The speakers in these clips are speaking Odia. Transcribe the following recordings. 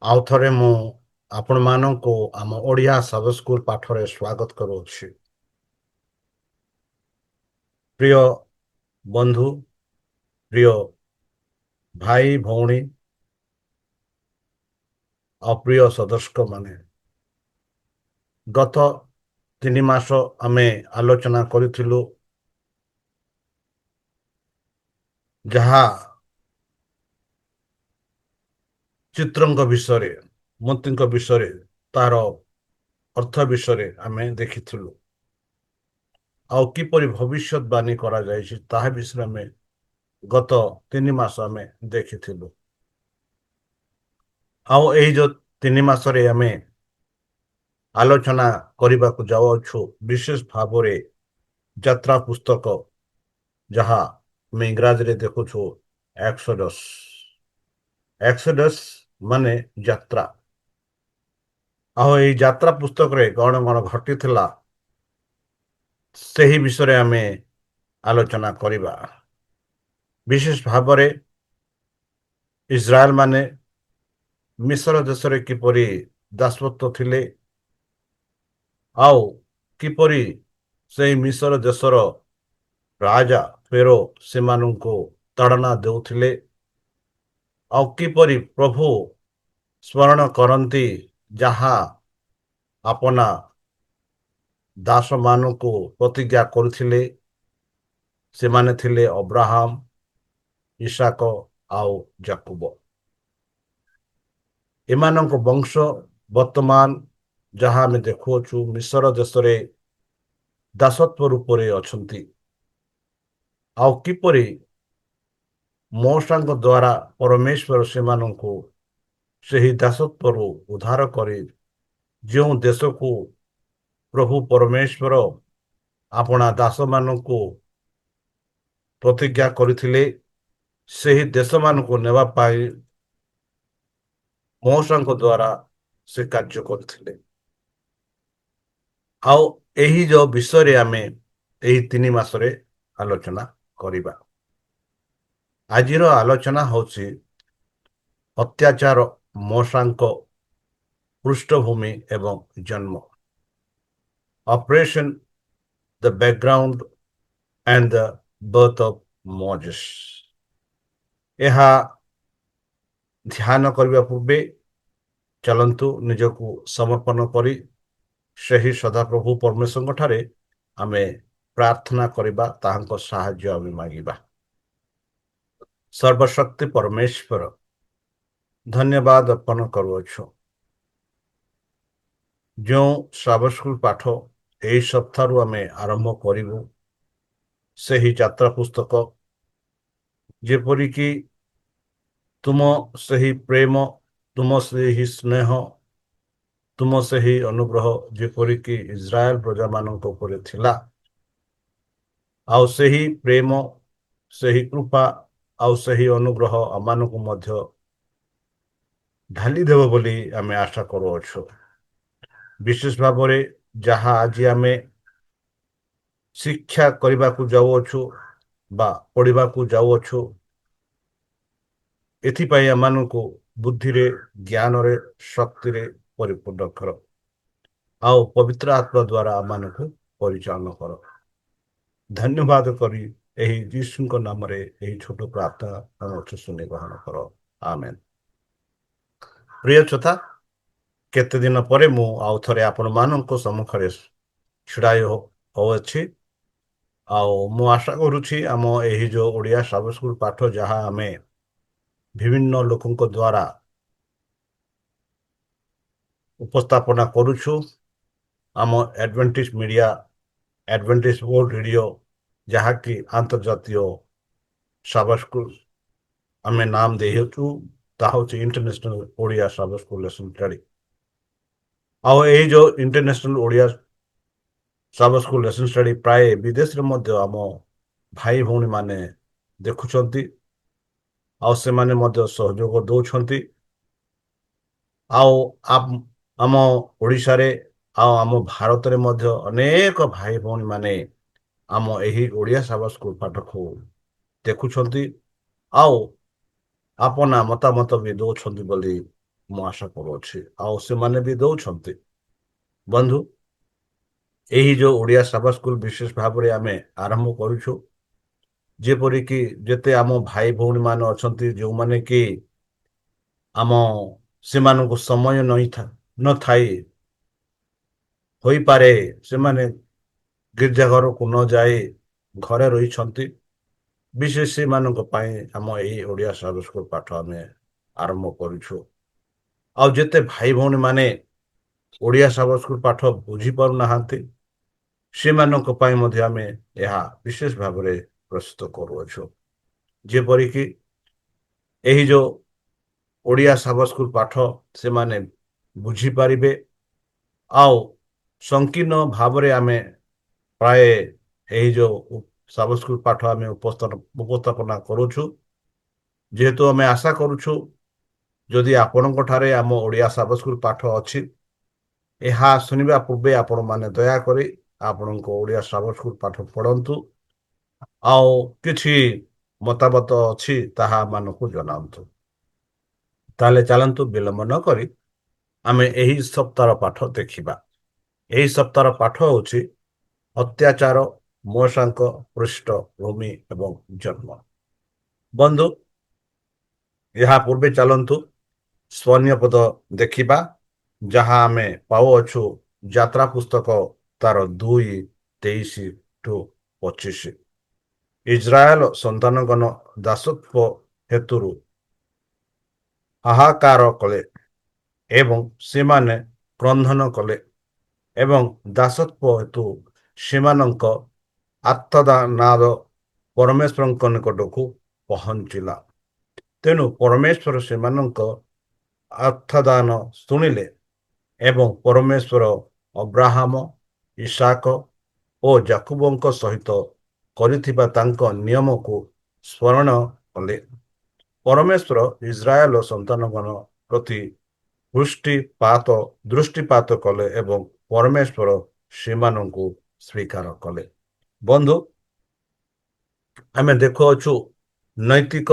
ଆଉ ଥରେ ମୁଁ ଆପଣମାନଙ୍କୁ ଆମ ଓଡ଼ିଆ ସବ ସ୍କୁଲ ପାଠରେ ସ୍ୱାଗତ କରୁଅଛି। ପ୍ରିୟ ବନ୍ଧୁ, ପ୍ରିୟ ଭାଇ ଭଉଣୀ ଆଉ ପ୍ରିୟ ସଦସ୍ୟମାନେ, ଗତ 3 ମାସ ଆମେ ଆଲୋଚନା କରିଥିଲୁ ଯାହା ଚିତ୍ରଙ୍କ ବିଷୟରେ, ମୂର୍ତ୍ତିଙ୍କ ବିଷୟରେ, ତାର ଅର୍ଥ ବିଷୟରେ ଆମେ ଦେଖିଥିଲୁ। ଆଉ କିପରି ଭବିଷ୍ୟତବାଣୀ କରାଯାଇଛି ତାହା ବିଷୟରେ ଆମେ ଗତ 3 ମାସ ଆମେ ଦେଖିଥିଲୁ। ଆଉ ଏଇ ଯୋଉ 3 ମାସରେ ଆମେ ଆଲୋଚନା କରିବାକୁ ଯାଉଅଛୁ ବିଶେଷ ଭାବରେ ଯାତ୍ରା ପୁସ୍ତକ, ଯାହା ଆମେ ଇଂରାଜୀରେ ଦେଖୁଛୁ ଏକ୍ସୋଡସ୍। ଏକ୍ସୋଡସ୍ ମାନେ ଯାତ୍ରା। ଆଉ ଏଇ ଯାତ୍ରା ପୁସ୍ତକରେ କଣ କଣ ଘଟିଥିଲା ସେହି ବିଷୟରେ ଆମେ ଆଲୋଚନା କରିବା। ବିଶେଷ ଭାବରେ ଇସ୍ରାଏଲ ମାନେ ମିଶ୍ର ଦେଶରେ କିପରି ଦାସତ୍ୱ ଥିଲେ, ଆଉ କିପରି ସେହି ମିଶ୍ର ଦେଶର ରାଜା ଫେରୋ ସେମାନଙ୍କୁ ତାଡ଼ନା ଦେଉଥିଲେ, ଆଉ କିପରି ପ୍ରଭୁ ସ୍ମରଣ କରନ୍ତି ଯାହା ଆପଣା ଦାସମାନଙ୍କୁ ପ୍ରତିଜ୍ଞା କରୁଥିଲେ। ସେମାନେ ଥିଲେ ଅବ୍ରାହମ, ଇସାକ ଆଉ ଯାକୁବ। ଏମାନଙ୍କ ବଂଶ ବର୍ତ୍ତମାନ ଯାହା ଆମେ ଦେଖୁଅଛୁ ମିଶ୍ର ଦେଶରେ ଦାସତ୍ୱ ରୂପରେ ଅଛନ୍ତି। ଆଉ କିପରି ମୋଶାଙ୍କ ଦ୍ୱାରା ପରମେଶ୍ୱର ସେମାନଙ୍କୁ ସେହି ଦାସତ୍ୱରୁ ଉଦ୍ଧାର କରି ଯେଉଁ ଦେଶକୁ ପ୍ରଭୁ ପରମେଶ୍ୱର ଆପଣା ଦାସମାନଙ୍କୁ ପ୍ରତିଜ୍ଞା କରିଥିଲେ, ସେହି ଦେଶମାନଙ୍କୁ ନେବା ପାଇଁ ମୋଶାଙ୍କ ଦ୍ୱାରା ସେ କାର୍ଯ୍ୟ କରିଥିଲେ। ଆଉ ଏହି ଯୋଉ ବିଷୟରେ ଆମେ ଏହି 3 ମାସରେ ଆଲୋଚନା କରିବା। ଆଜିର ଆଲୋଚନା ହେଉଛି ଅତ୍ୟାଚାର, ମୋଶାଙ୍କ ପୃଷ୍ଠଭୂମି ଏବଂ ଜନ୍ମ। Operation the background and the birth of Moses. ଏହା ଧ୍ୟାନ କରିବା ପୂର୍ବେ ଚାଲନ୍ତୁ ନିଜକୁ ସମର୍ପଣ କରି ସେହି ସଦାପ୍ରଭୁ ପରମେଶ୍ୱରଙ୍କ ଠାରେ ଆମେ ପ୍ରାର୍ଥନା କରିବା, ତାହାଙ୍କ ସାହାଯ୍ୟ ଆମେ ମାଗିବା। ସର୍ବଶକ୍ତି ପରମେଶ୍ୱର, ଧନ୍ୟବାଦ ଅର୍ପଣ କରୁଅଛୁ। ଯେଉଁ ସାବସ୍କୁଲ ପାଠ ଏହି ସପ୍ତାହରୁ ଆମେ ଆରମ୍ଭ କରିବୁ, ସେହି ଯାତ୍ରା ପୁସ୍ତକ ଯେପରିକି ତୁମ ସେହି ପ୍ରେମ, ତୁମ ସେହି ସ୍ନେହ, ତୁମ ସେହି ଅନୁଗ୍ରହ ଯେପରିକି ଇସ୍ରାଏଲ ପ୍ରଜାମାନଙ୍କ ଉପରେ ଥିଲା, ଆଉ ସେହି ପ୍ରେମ, ସେହି କୃପା ଆଉ ସେହି ଅନୁଗ୍ରହ ଆମମାନଙ୍କୁ ମଧ୍ୟ ଢାଲି ଦେବ ବୋଲି ଆମେ ଆଶା କରୁଅଛୁ। ବିଶେଷ ଭାବରେ ଯାହା ଆଜି ଆମେ ଶିକ୍ଷା କରିବାକୁ ଯାଉଅଛୁ ବା ପଢ଼ିବାକୁ ଯାଉଅଛୁ, ଏଥିପାଇଁ ଆମମାନଙ୍କୁ ବୁଦ୍ଧିରେ, ଜ୍ଞାନରେ, ଶକ୍ତିରେ ପରିପୂର୍ଣ୍ଣ କର, ଆଉ ପବିତ୍ର ଆତ୍ମା ଦ୍ୱାରା ଆମମାନଙ୍କୁ ପରିଚାଳନା କର। ଧନ୍ୟବାଦ କରି ଏହି ଯୀଶୁଙ୍କ ନାମରେ ଏହି ଛୋଟ ପ୍ରାର୍ଥନା ଆମ ଶୁଣି ଗ୍ରହଣ କର। ଆମେନ୍। ପ୍ରିୟ ଶ୍ରୋତା, କେତେ ଦିନ ପରେ ମୁଁ ଆଉ ଥରେ ଆପଣମାନଙ୍କ ସମ୍ମୁଖରେ ଛିଡ଼ା ହୋଇଅଛି। ଆଉ ମୁଁ ଆଶା କରୁଛି ଆମ ଏହି ଯେଉଁ ଓଡ଼ିଆ ସାବସ୍କୁଲ ପାଠ ଯାହା ଆମେ ବିଭିନ୍ନ ଲୋକଙ୍କ ଦ୍ୱାରା ଉପସ୍ଥାପନା କରୁଛୁ, ଆମ ଆଡଭେଣ୍ଟିଜ ମିଡ଼ିଆ, ଆଡଭେଣ୍ଟିଜ ୱର୍ଲ୍ଡ ରେଡ଼ିଓ, ଯାହାକି ଆନ୍ତର୍ଜାତୀୟ ସାବସ୍କୁଲ ଆମେ ନାମ ଦେଇଅଛୁ, ତାହା ହେଉଛି ଇଣ୍ଟରନ୍ୟାସନାଲ ଓଡ଼ିଆ ସାବସ୍କୁଲ ଲେସନ୍ ଷ୍ଟଡି। ଆଉ ଏଇ ଯେଉଁ ଇଣ୍ଟରନ୍ୟାସନାଲ ଓଡ଼ିଆ ସାବସ୍କୁଲ ଲେସନ୍ ଷ୍ଟଡି ପ୍ରାୟ ବିଦେଶରେ ମଧ୍ୟ ଆମ ଭାଇ ଭଉଣୀମାନେ ଦେଖୁଛନ୍ତି, ଆଉ ସେମାନେ ମଧ୍ୟ ସହଯୋଗ ଦେଉଛନ୍ତି। ଆଉ ଆମ ଓଡ଼ିଶାରେ ଆଉ ଆମ ଭାରତରେ ମଧ୍ୟ ଅନେକ ଭାଇ ଭଉଣୀମାନେ ଆମ ଏହି ଓଡ଼ିଆ ସାବସ୍କୁଲ ପାଠକୁ ଦେଖୁଛନ୍ତି, ଆଉ ଆପଣା ମତାମତ ବି ଦେଉଛନ୍ତି ବୋଲି ମୁଁ ଆଶା କରୁଅଛି ଆଉ ସେମାନେ ବି ଦଉଛନ୍ତି। ବନ୍ଧୁ, ଏହି ଯୋଉ ଓଡ଼ିଆ ସଭା ସ୍କୁଲ ବିଶେଷ ଭାବରେ ଆମେ ଆରମ୍ଭ କରୁଛୁ, ଯେପରିକି ଯେତେ ଆମ ଭାଇ ଭଉଣୀ ମାନେ ଅଛନ୍ତି ଯେଉଁମାନେ କି ଆମ ସେମାନଙ୍କୁ ସମୟ ନଥାଇ ହୋଇପାରେ ସେମାନେ ଗିର୍ଜା ଘରକୁ ନ ଯାଇ ଘରେ ରହିଛନ୍ତି, ବିଶେଷ ସେମାନଙ୍କ ପାଇଁ ଆମ ଏହି ଓଡ଼ିଆ ସଭା ସ୍କୁଲ ପାଠ ଆମେ ଆରମ୍ଭ କରୁଛୁ। ଆଉ ଯେତେ ଭାଇ ଭଉଣୀ ମାନେ ଓଡ଼ିଆ ସଭା ସ୍କୁଲ ପାଠ ବୁଝିପାରୁନାହାନ୍ତି ସେମାନଙ୍କ ପାଇଁ ମଧ୍ୟ ଆମେ ଏହା ବିଶେଷ ଭାବରେ ପ୍ରସ୍ତୁତ କରୁଅଛୁ। ଯେପରିକି ଏହି ଯୋଉ ଓଡ଼ିଆ ସଭା ସ୍କୁଲ ପାଠ ସେମାନେ ବୁଝିପାରିବେ ଆଉ ସଂକୀର୍ଣ୍ଣ ଭାବରେ ଆମେ ପ୍ରାୟ ଏହି ଯୋଉ ସଭା ସ୍କୁଲ ପାଠ ଆମେ ଉପସ୍ଥାପନା କରୁଛୁ। ଯେହେତୁ ଆମେ ଆଶା କରୁଛୁ ଯଦି ଆପଣଙ୍କ ଠାରେ ଆମ ଓଡ଼ିଆ ସଭା ସ୍କୁଲ ପାଠ ଅଛି, ଏହା ଶୁଣିବା ପୂର୍ବେ ଆପଣମାନେ ଦୟାକରି ଆପଣଙ୍କ ଓଡ଼ିଆ ସଭା ସ୍କୁଲ ପାଠ ପଢ଼ନ୍ତୁ ଆଉ କିଛି ମତାମତ ଅଛି ତାହା ମାନଙ୍କୁ ଜଣାନ୍ତୁ। ତାହେଲେ ଚାଲନ୍ତୁ ବିଳମ୍ବ ନ କରି ଆମେ ଏହି ସପ୍ତାହର ପାଠ ଦେଖିବା। ଏହି ସପ୍ତାହର ପାଠ ହେଉଛି ଅତ୍ୟାଚାର, ମୋଶାଙ୍କ ପୃଷ୍ଠଭୂମି ଏବଂ ଜନ୍ମ। ବନ୍ଧୁ, ଏହା ପୂର୍ବେ ଚାଲନ୍ତୁ ସ୍ୱର୍ଣ୍ଣ ପଦ ଦେଖିବା, ଯାହା ଆମେ ପାଉଅଛୁ ଯାତ୍ରା ପୁସ୍ତକ ତାର 2:23-25। ଇସ୍ରାଏଲ ସନ୍ତାନଗଣ ଦାସତ୍ୱ ହେତୁରୁ ହାହାକାର କଲେ ଏବଂ ସେମାନେ କ୍ରନ୍ଧନ କଲେ ଏବଂ ଦାସତ୍ୱ ହେତୁ ସେମାନଙ୍କ ଆର୍ତ୍ତନାଦ ପରମେଶ୍ୱରଙ୍କ ନିକଟକୁ ପହଞ୍ଚିଲା। ତେଣୁ ପରମେଶ୍ୱର ସେମାନଙ୍କ ଆର୍ତ୍ତଦାନ ଶୁଣିଲେ ଏବଂ ପରମେଶ୍ୱର ଅବ୍ରାହମ, ଇସାକ ଓ ଯାକୁବଙ୍କ ସହିତ କରିଥିବା ତାଙ୍କ ନିୟମକୁ ସ୍ମରଣ କଲେ। ପରମେଶ୍ୱର ଇସ୍ରାଏଲ ସନ୍ତାନଗଣ ପ୍ରତି ଦୃଷ୍ଟିପାତ କଲେ ଏବଂ ପରମେଶ୍ୱର ସେମାନଙ୍କୁ ସ୍ୱୀକାର କଲେ। ବନ୍ଧୁ, ଆମେ ଦେଖୁଅଛୁ ନୈତିକ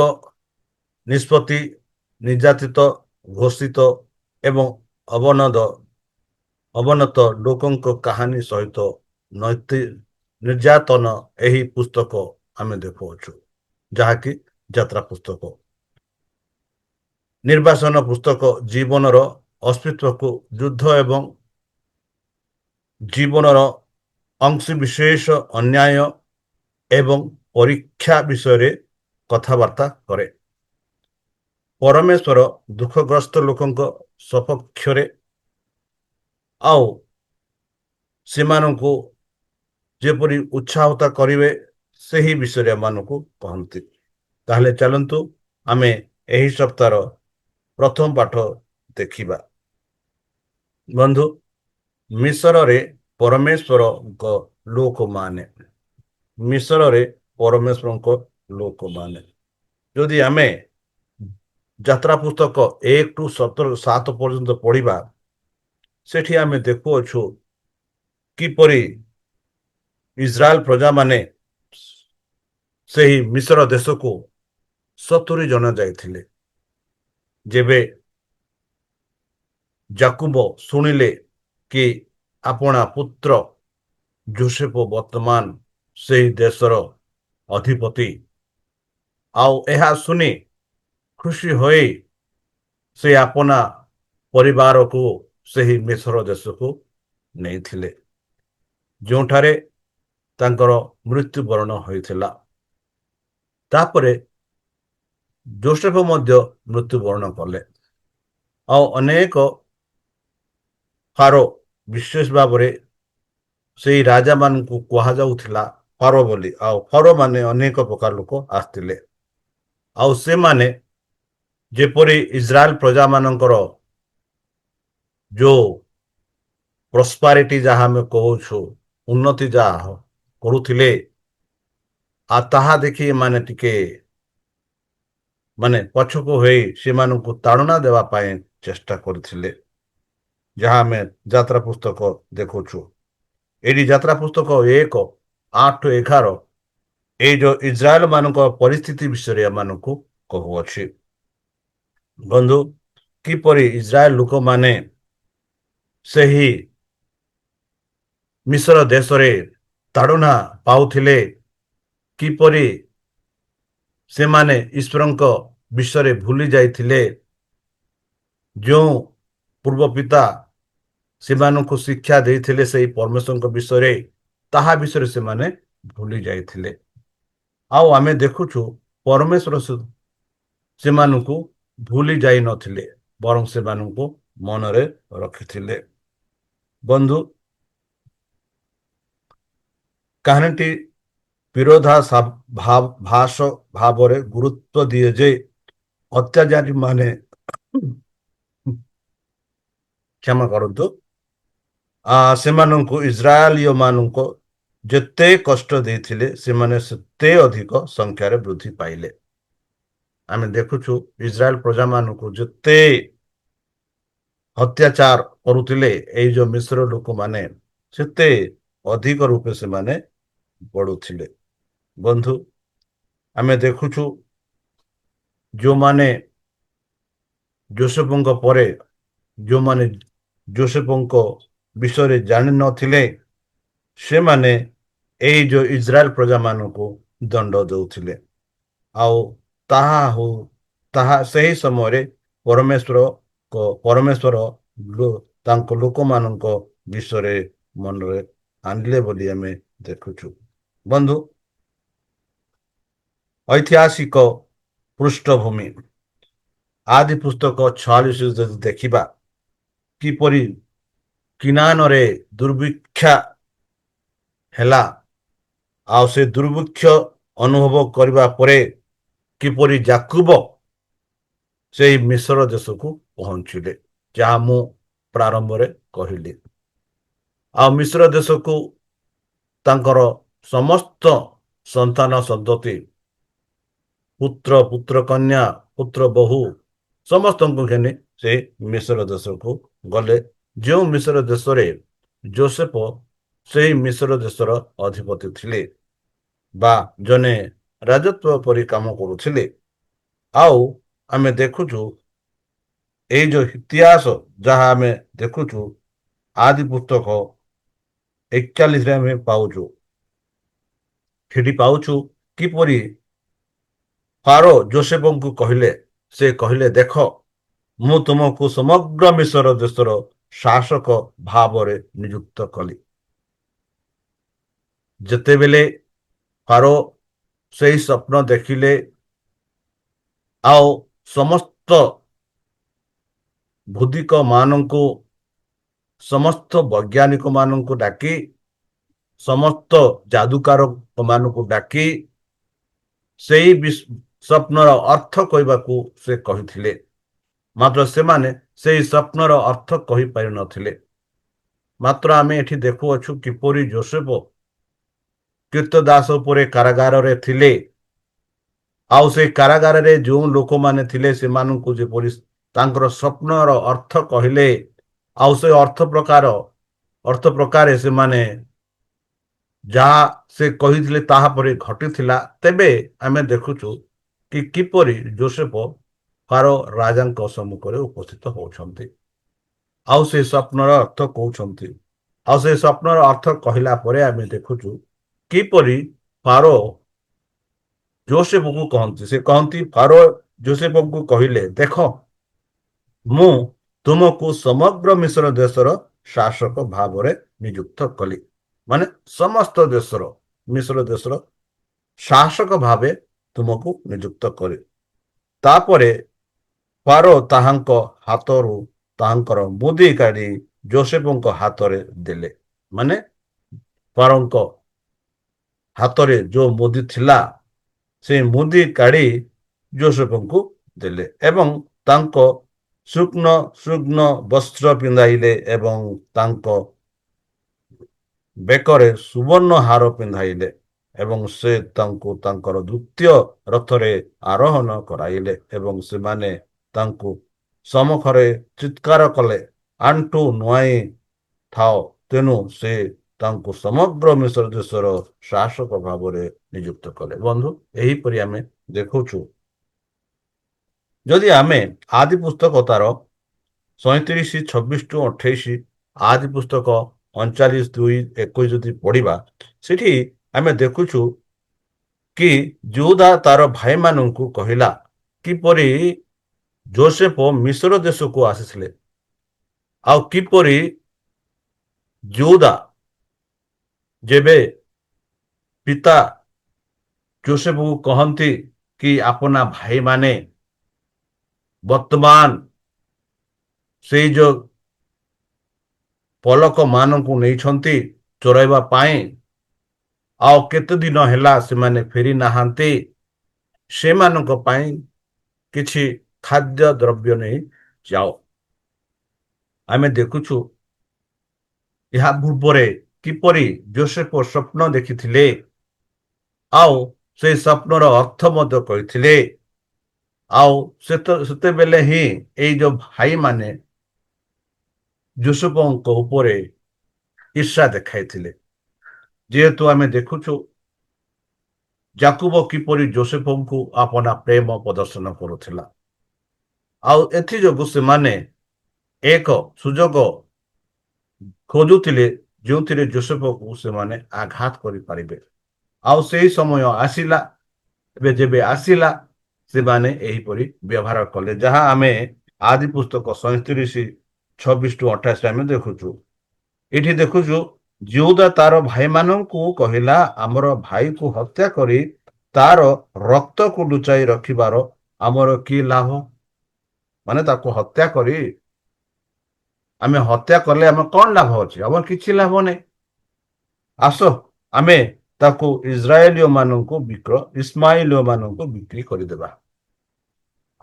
ନିଷ୍ପତ୍ତି, ନିର୍ଯାତିତ, ଘୋଷିତ ଏବଂ ଅବନତ ଲୋକଙ୍କ କାହାଣୀ ସହିତ ନିର୍ଯାତନ ଏହି ପୁସ୍ତକ ଆମେ ଦେଖୁଅଛୁ, ଯାହାକି ଯାତ୍ରା ପୁସ୍ତକ। ନିର୍ବାସନ ପୁସ୍ତକ ଜୀବନର ଅସ୍ତିତ୍ୱକୁ ଯୁଦ୍ଧ ଏବଂ ଜୀବନର ଅଂଶବିଶେଷ, ଅନ୍ୟାୟ ଏବଂ ପରୀକ୍ଷା ବିଷୟରେ କଥାବାର୍ତ୍ତା କରେ। ପରମେଶ୍ୱର ଦୁଃଖଗ୍ରସ୍ତ ଲୋକଙ୍କ ସପକ୍ଷରେ ଆଉ ସେମାନଙ୍କୁ ଯେପରି ଉତ୍ସାହିତ କରିବେ ସେହି ବିଷୟରେ ଏମାନଙ୍କୁ କହନ୍ତି। ତାହେଲେ ଚାଲନ୍ତୁ ଆମେ ଏହି ସପ୍ତାହର ପ୍ରଥମ ପାଠ ଦେଖିବା। ବନ୍ଧୁ, ମିଶରରେ ପରମେଶ୍ୱରଙ୍କ ଲୋକମାନେ ଯଦି ଆମେ ଯାତ୍ରା ପୁସ୍ତକ 1-7 ପର୍ଯ୍ୟନ୍ତ ପଢିବା, ସେଠି ଆମେ ଦେଖୁଅଛୁ କିପରି ଇସ୍ରାଏଲ ପ୍ରଜାମାନେ ସେହି ମିଶର ଦେଶକୁ 70 ଜଣ ଯାଇଥିଲେ। ଯେବେ ଯାକୁବ ଶୁଣିଲେ କି ଆପଣା ପୁତ୍ର ଯୋସେଫ ବର୍ତ୍ତମାନ ସେହି ଦେଶର ଅଧିପତି, ଆଉ ଏହା ଶୁଣି ଖୁସି ହୋଇ ସେ ଆପଣା ପରିବାରକୁ ସେହି ମିଶର ଦେଶକୁ ନେଇଥିଲେ, ଯେଉଁଠାରେ ତାଙ୍କର ମୃତ୍ୟୁବରଣ ହୋଇଥିଲା। ତାପରେ ଯୋସେଫ ମଧ୍ୟ ମୃତ୍ୟୁବରଣ କଲେ ଆଉ ଅନେକ ଫାରୋ, ବିଶେଷ ଭାବରେ ସେଇ ରାଜା ମାନଙ୍କୁ କୁହାଯାଉଥିଲା ଫାରୋ ବୋଲି, ଆଉ ଫାରୋ ମାନେ ଅନେକ ପ୍ରକାର ଲୋକ ଆସିଥିଲେ ଆଉ ସେମାନେ ଯେପରି ଇସ୍ରାଏଲ ପ୍ରଜା ମାନଙ୍କର ଯୋଉ ପ୍ରସ୍ପାରିଟି ଯାହା ଆମେ କହୁଛୁ, ଉନ୍ନତି ଯାହା କରୁଥିଲେ, ଆଉ ତାହା ଦେଖି ଏମାନେ ଟିକେ ପଛକୁ ହୋଇ ସେମାନଙ୍କୁ ତାଡ଼ନା ଦେବା ପାଇଁ ଚେଷ୍ଟା କରିଥିଲେ, ଯାହା ଆମେ ଯାତ୍ରା ପୁସ୍ତକ ଦେଖୁଛୁ। ଏଠି ଯାତ୍ରା ପୁସ୍ତକ 1:8-11 ଏଇ ଯୋଉ ଇସ୍ରାଏଲ ମାନଙ୍କ ପରିସ୍ଥିତି ବିଷୟରେ ଏମାନଙ୍କୁ କହୁଅଛି। ବନ୍ଧୁ, କିପରି ଇସ୍ରାଏଲ ଲୋକମାନେ ସେହି ମିଶ୍ର ଦେଶରେ ତାଡ଼ନା ପାଉଥିଲେ, କିପରି ସେମାନେ ଈଶ୍ୱରଙ୍କ ବିଷୟରେ ଭୁଲି ଯାଇଥିଲେ, ଯେଉଁ ପୂର୍ବ ପିତା ସେମାନଙ୍କୁ ଶିକ୍ଷା ଦେଇଥିଲେ ସେହି ପରମେଶ୍ୱରଙ୍କ ବିଷୟରେ, ତାହା ବିଷୟରେ ସେମାନେ ଭୁଲି ଯାଇଥିଲେ। ଆଉ ଆମେ ଦେଖୁଛୁ ପରମେଶ୍ୱର ସେମାନଙ୍କୁ ଭୁଲି ଯାଇ ନଥିଲେ, ବରଂ ସେମାନଙ୍କୁ ମନରେ ରଖିଥିଲେ। ବନ୍ଧୁ, କାହାଣୀଟି ବିରୋଧାଭାସ ଭାବରେ ଗୁରୁତ୍ୱ ଦିଏ ଯେ ଅତ୍ୟାଚାରୀ ମାନେ କ୍ଷମା କରନ୍ତୁ ସେମାନଙ୍କୁ ଇସ୍ରାଏଲୀୟ ମାନଙ୍କୁ ଯେତେ କଷ୍ଟ ଦେଇଥିଲେ, ସେମାନେ ସେତେ ଅଧିକ ସଂଖ୍ୟାରେ ବୃଦ୍ଧି ପାଇଲେ। ଆମେ ଦେଖୁଛୁ ଇସ୍ରାଏଲ ପ୍ରଜାମାନଙ୍କୁ ଯେତେ ଅତ୍ୟାଚାର କରୁଥିଲେ ଏଇ ଯୋଉ ମିଶ୍ର ଲୋକମାନେ, ସେତେ ଅଧିକ ରୂପେ ସେମାନେ ବଢୁଥିଲେ। ବନ୍ଧୁ, ଆମେ ଦେଖୁଛୁ ଯେଉଁମାନେ ଯୋସେଫଙ୍କ ପରେ, ଯେଉଁମାନେ ଯୋସେଫଙ୍କ ବିଷୟରେ ଜାଣିନଥିଲେ, ସେମାନେ ଏଇ ଯୋଉ ଇସ୍ରାଏଲ ପ୍ରଜାମାନଙ୍କୁ ଦଣ୍ଡ ଦେଉଥିଲେ। ଆଉ ତାହା ସେହି ସମୟରେ ପରମେଶ୍ୱର ତାଙ୍କ ଲୋକମାନଙ୍କ ବିଷୟରେ ମନରେ ଆଣିଲେ ବୋଲି ଆମେ ଦେଖୁଛୁ। ବନ୍ଧୁ, ଐତିହାସିକ ପୃଷ୍ଠଭୂମି ଆଦି ପୁସ୍ତକ 46 ଯଦି ଦେଖିବା, କିପରି କିନାନରେ ଦୁର୍ଭିକ୍ଷ ହେଲା, ଆଉ ସେ ଦୁର୍ଭିକ୍ଷ ଅନୁଭବ କରିବା ପରେ କିପରି ଯାକୁବ ସେହି ମିଶ୍ର ଦେଶକୁ ପହଞ୍ଚିଲେ, ଯାହା ମୁଁ ପ୍ରାରମ୍ଭରେ କହିଲି। ଆଉ ମିଶ୍ର ଦେଶକୁ ତାଙ୍କର ସମସ୍ତ ସନ୍ତାନ ସନ୍ତତି, ପୁତ୍ର ପୁତ୍ର କନ୍ୟା, ପୁତ୍ର ବୋହୂ ସମସ୍ତଙ୍କୁ ଘେନି ସେ ମିଶ୍ର ଦେଶକୁ ଗଲେ, ଯେଉଁ ମିଶ୍ର ଦେଶରେ ଯୋସେଫ ସେହି ମିଶ୍ର ଦେଶର ଅଧିପତି ଥିଲେ ବା ଜଣେ ରାଜତ୍ୱ ପରି କାମ କରୁଥିଲେ। ଆଉ ଆମେ ଦେଖୁଛୁ ଏଇ ଯୋଉ ଇତିହାସ ଯାହା ଆମେ ଦେଖୁଛୁ ଆଦି ପୁସ୍ତକ 41ରେ ଆମେ ପାଉଛୁ, ସେଠି ପାଉଛୁ କିପରି ଫାରୋ ଯୋସେଫଙ୍କୁ କହିଲେ, ସେ କହିଲେ, ଦେଖ ମୁଁ ତୁମକୁ ସମଗ୍ର ମିଶ୍ର ଦେଶର ଶାସକ ଭାବରେ ନିଯୁକ୍ତ କଲି। ଯେତେବେଳେ ଫାରୋ ସେହି ସ୍ୱପ୍ନ ଦେଖିଲେ ଆଉ ସମସ୍ତ ବୁଦ୍ଧିକ ମାନଙ୍କୁ, ସମସ୍ତ ବୈଜ୍ଞାନିକ ମାନଙ୍କୁ ଡାକି, ସମସ୍ତ ଯାଦୁକାର ମାନଙ୍କୁ ଡାକି ସେଇ ସ୍ୱପ୍ନର ଅର୍ଥ କହିବାକୁ ସେ କହିଥିଲେ, ମାତ୍ର ସେମାନେ ସେଇ ସ୍ୱପ୍ନର ଅର୍ଥ କହିପାରିନଥିଲେ। ମାତ୍ର ଆମେ ଏଠି ଦେଖୁଅଛୁ କିପରି ଯୋସେଫ କୀର୍ତ୍ତଦାସ ଉପରେ କାରାଗାରରେ ଥିଲେ, ଆଉ ସେ କାରାଗାରରେ ଯେଉଁ ଲୋକମାନେ ଥିଲେ ସେମାନଙ୍କୁ ଯେପରି ତାଙ୍କର ସ୍ୱପ୍ନର ଅର୍ଥ କହିଲେ, ଆଉ ସେ ଅର୍ଥ ପ୍ରକାରେ ସେମାନେ ଯାହା ସେ କହିଥିଲେ ତାହାପରେ ଘଟିଥିଲା। ତେବେ ଆମେ ଦେଖୁଛୁ କି କିପରି ଯୋସେଫ ଫାରୋ ରାଜାଙ୍କ ସମ୍ମୁଖରେ ଉପସ୍ଥିତ ହଉଛନ୍ତି, ଆଉ ସେ ସ୍ୱପ୍ନର ଅର୍ଥ କହୁଛନ୍ତି। ଆଉ ସେ ସ୍ୱପ୍ନର ଅର୍ଥ କହିଲା ପରେ ଆମେ ଦେଖୁଛୁ କିପରି ଫାରୋ ଯୋସେଫଙ୍କୁ କହନ୍ତି, ସେ କହନ୍ତି, ଫାରୋ ଯୋସେଫଙ୍କୁ କହିଲେ, ଦେଖ ମୁଁ ତୁମକୁ ସମଗ୍ର ମିଶ୍ର ଦେଶର ଶାସକ ଭାବରେ ନିଯୁକ୍ତ କଲି, ମାନେ ସମସ୍ତ ଦେଶର, ମିଶ୍ର ଦେଶର ଶାସକ ଭାବେ ତୁମକୁ ନିଯୁକ୍ତ କରେ। ତାପରେ ଫାରୋ ତାହାଙ୍କ ହାତରୁ ତାହାଙ୍କର ମୁଦି କାଢି ଯୋସେଫଙ୍କ ହାତରେ ଦେଲେ, ମାନେ ଫାରୋଙ୍କ ହାତରେ ଯୋଉ ମୁଦି ଥିଲା ସେ ମୁଦି କାଢି ଯୋସେଫଙ୍କୁ ଦେଲେ ଏବଂ ତାଙ୍କ ସୁଗ୍ନ ବସ୍ତ୍ର ପିନ୍ଧାଇଲେ ଏବଂ ତାଙ୍କ ବେକରେ ସୁବର୍ଣ୍ଣ ହାର ପିନ୍ଧାଇଲେ ଏବଂ ସେ ତାଙ୍କୁ ତାଙ୍କର ଦ୍ୱିତୀୟ ରଥରେ ଆରୋହଣ କରାଇଲେ ଏବଂ ସେମାନେ ତାଙ୍କୁ ସମ୍ମୁଖରେ ଚିତ୍କାର କଲେ, ଆଣ୍ଠୁ ନୁଆଇଁ ଥାଅ। ତେଣୁ ସେ ତାଙ୍କୁ ସମଗ୍ର ମିଶ୍ର ଦେଶର ଶାସକ ଭାବରେ ନିଯୁକ୍ତ କଲେ। ବନ୍ଧୁ, ଏହିପରି ଆମେ ଦେଖୁଛୁ, ଯଦି ଆମେ ଆଦି ପୁସ୍ତକ ତାର 37:26-28 ଆଦି ପୁସ୍ତକ 39:2-21 ଯଦି ପଢିବା, ସେଠି ଆମେ ଦେଖୁଛୁ କି ଯୋଉଦା ତାର ଭାଇମାନଙ୍କୁ କହିଲା କିପରି ଯୋସେଫ ମିଶ୍ର ଦେଶକୁ ଆସିଥିଲେ, ଆଉ କିପରି ଯୋଉଦା ଯେବେ ପିତା ଯୋସେଫକୁ କହନ୍ତି କି ଆପଣା ଭାଇମାନେ ବର୍ତ୍ତମାନ ସେଇ ଯୋଉ ପଲକ ମାନଙ୍କୁ ନେଇଛନ୍ତି ଚୋରାଇବା ପାଇଁ, ଆଉ କେତେ ଦିନ ହେଲା ସେମାନେ ଫେରି ନାହାନ୍ତି, ସେମାନଙ୍କ ପାଇଁ କିଛି ଖାଦ୍ୟ ଦ୍ରବ୍ୟ ନେଇ ଯାଅ। ଆମେ ଦେଖୁଛୁ ଏହା ପୂର୍ବରେ କିପରି ଯୋସେଫ ସ୍ୱପ୍ନ ଦେଖିଥିଲେ, ଆଉ ସେଇ ସ୍ୱପ୍ନର ଅର୍ଥ ମଧ୍ୟ କହିଥିଲେ, ଆଉ ସେତେବେଳେ ହିଁ ଏଇ ଯୋଉ ଭାଇମାନେ ଯୋସେଫଙ୍କ ଉପରେ ଈର୍ଷା ଦେଖାଇଥିଲେ। ଯେହେତୁ ଆମେ ଦେଖୁଛୁ ଯାକୁବ କିପରି ଯୋସେଫଙ୍କୁ ଆପଣା ପ୍ରେମ ପ୍ରଦର୍ଶନ କରୁଥିଲା, ଆଉ ଏଥିଯୋଗୁ ସେମାନେ ଏକ ସୁଯୋଗ ଖୋଜୁଥିଲେ ଯେଉଁଥିରେ ଯୋସେଫକୁ ସେମାନେ ଆଘାତ କରିପାରିବେ। ଆଉ ସେହି ସମୟ ଆସିଲା, ଏବେ ଯେବେ ଆସିଲା ସେମାନେ ଏହିପରି ବ୍ୟବହାର କଲେ, ଯାହା ଆମେ ଆଦି ପୁସ୍ତକ 37:26-28 ଆମେ ଦେଖୁଛୁ। ଏଠି ଦେଖୁଛୁ ଯୋଉଦା ତାର ଭାଇମାନଙ୍କୁ କହିଲା, ଆମର ଭାଇକୁ ହତ୍ୟା କରି ତାର ରକ୍ତକୁ ଲୁଚାଇ ରଖିବାର ଆମର କି ଲାଭ? ମାନେ ତାକୁ ହତ୍ୟା କରି ଆମେ ହତ୍ୟା କଲେ ଆମର କଣ ଲାଭ ଅଛି? ଆମର କିଛି ଲାଭ ନାହିଁ। ଆସ ଆମେ ତାକୁ ଇସ୍ମାଇଲୀୟ ମାନଙ୍କୁ ବିକ୍ରି କରିଦେବା।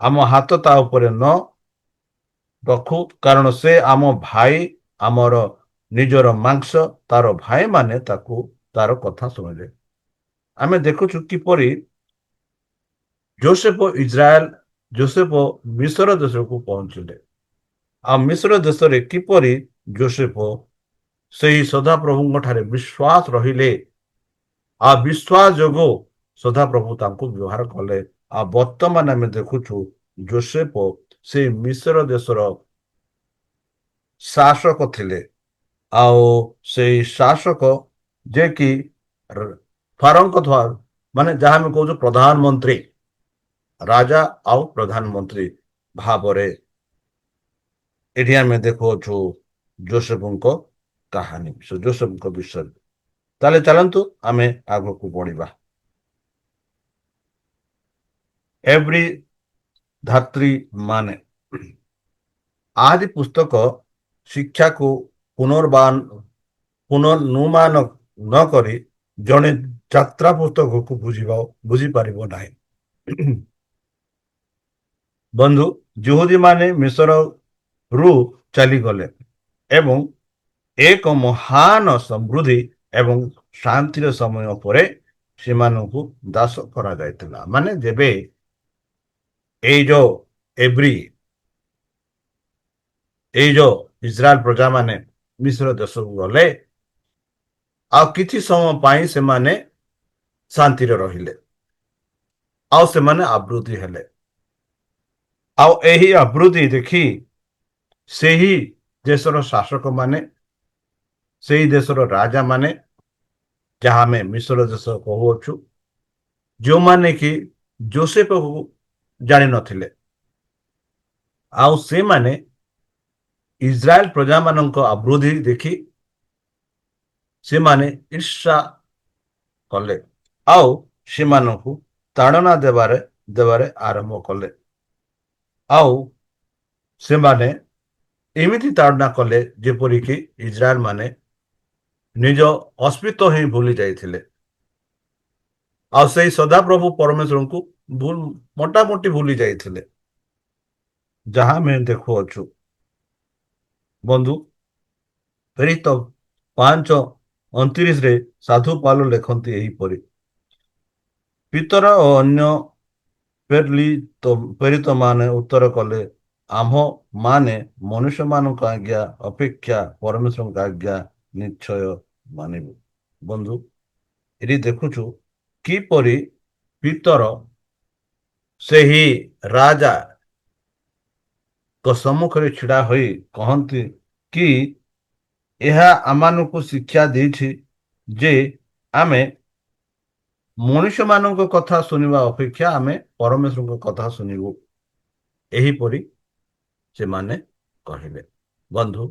ଆମ ହାତ ତା ଉପରେ ନ ରଖୁ, କାରଣ ସେ ଆମ ଭାଇ, ଆମର ନିଜର ମାଂସ। ତାର ଭାଇମାନେ ତାର କଥା ଶୁଣିଲେ। ଆମେ ଦେଖୁଛୁ କିପରି ଯୋସେଫ ମିଶ୍ର ଦେଶକୁ ପହଞ୍ଚିଲେ, ଆଉ ମିଶ୍ର ଦେଶରେ କିପରି ଯୋସେଫ ସେହି ସଦାପ୍ରଭୁଙ୍କ ଠାରେ ବିଶ୍ୱାସ ରହିଲେ, ଆଉ ବିଶ୍ୱାସ ଯୋଗୁଁ ସଦାପ୍ରଭୁ ତାଙ୍କୁ ବ୍ୟବହାର କଲେ। ଆଉ ବର୍ତ୍ତମାନ ଆମେ ଦେଖୁଛୁ ଯୋସେଫ ସେ ମିଶ୍ର ଦେଶର ଶାସକ ଥିଲେ, ଆଉ ସେଇ ଶାସକ ଯେ କି ଫାରୋଙ୍କ ଦ୍ୱାରା, ମାନେ ଯାହା ଆମେ କହୁଛୁ ପ୍ରଧାନମନ୍ତ୍ରୀ, ରାଜା ଆଉ ପ୍ରଧାନମନ୍ତ୍ରୀ ଭାବରେ ଏଠି ଆମେ ଦେଖୁଅଛୁ ଯୋସେଫଙ୍କ କାହାଣୀ, ଯୋସେଫଙ୍କ ବିଷୟରେ। ତାହେଲେ ଚାଲନ୍ତୁ ଆମେ ଆଗକୁ ବଢିବା। ଏଭ୍ରି ଧାତ୍ରୀ ମାନେ ଆଦି ପୁସ୍ତକ ଶିକ୍ଷାକୁ ପୁନର୍ନିର୍ମାଣ ନ କରି ଜଣେ ଯାତ୍ରା ପୁସ୍ତକକୁ ବୁଝିପାରିବ ନାହିଁ। ବନ୍ଧୁ, ଯୁହୁଦୀମାନେ ମିଶ୍ରରୁ ଚାଲିଗଲେ ଏବଂ ଏକ ମହାନ ସମୃଦ୍ଧି ଏବଂ ଶାନ୍ତିର ସମୟ ପରେ ସେମାନଙ୍କୁ ଦାସ କରାଯାଇଥିଲା। ମାନେ ଯେବେ ଏଇ ଯୋଉ ଇସ୍ରାଏଲ ପ୍ରଜା ମାନେ ମିଶ୍ର ଦେଶକୁ ଗଲେ, ଆଉ କିଛି ସମୟ ପାଇଁ ସେମାନେ ଶାନ୍ତିରେ ରହିଲେ, ଆଉ ସେମାନେ ଆବୃତ୍ତି ହେଲେ। ଆଉ ଏହି ଆବୃତ୍ତି ଦେଖି ସେହି ଦେଶର ଶାସକ ମାନେ, ସେଇ ଦେଶର ରାଜା ମାନେ, ଯାହା ଆମେ ମିଶ୍ର ଦେଶ କହୁଅଛୁ, ଯେଉଁମାନେ କି ଯୋସେଫକୁ ଜାଣିନଥିଲେ, ଆଉ ସେମାନେ ଇସ୍ରାଏଲ ପ୍ରଜା ମାନଙ୍କ ଆବୃତ୍ତି ଦେଖି ସେମାନେ ଈର୍ଷା କଲେ, ଆଉ ସେମାନଙ୍କୁ ତାଡ଼ନା ଦେବାରେ ଆରମ୍ଭ କଲେ। ଆଉ ସେମାନେ ଏମିତି ତାଡ଼ନା କଲେ ଯେପରିକି ଇସ୍ରାଏଲ ମାନେ ନିଜ ଅସ୍ତିତ୍ୱ ହିଁ ଭୁଲି ଯାଇଥିଲେ, ଆଉ ସେଇ ସଦାପ୍ରଭୁ ପରମେଶ୍ୱରଙ୍କୁ ମୋଟାମୋଟି ଭୁଲି ଯାଇଥିଲେ, ଯାହା ଆମେ ଦେଖୁଅଛୁ। ବନ୍ଧୁ, ପ୍ରେରିତ 5:29 ସାଧୁ ପାଉଲ ଲେଖନ୍ତି ଏହିପରି, ପିତର ଓ ଅନ୍ୟ ପ୍ରେରିତ ମାନେ ଉତ୍ତର କଲେ, ଆମ୍ଭ ମାନେ ମନୁଷ୍ୟମାନଙ୍କ ଆଜ୍ଞା ଅପେକ୍ଷା ପରମେଶ୍ୱରଙ୍କ ଆଜ୍ଞା ନିଶ୍ଚୟ ମାନିବୁ। ବନ୍ଧୁ, ଏଠି ଦେଖୁଛୁ କିପରି ପିତର ସେହି ରାଜା ସମ୍ମୁଖରେ ଛିଡ଼ା ହୋଇ କହନ୍ତି କି ଏହା ଆମମାନଙ୍କୁ ଶିକ୍ଷା ଦେଇଛି ଯେ ଆମେ ମଣିଷମାନଙ୍କ କଥା ଶୁଣିବା ଅପେକ୍ଷା ଆମେ ପରମେଶ୍ୱରଙ୍କ କଥା ଶୁଣିବୁ। ଏହିପରି ସେମାନେ କହିଲେ। ବନ୍ଧୁ,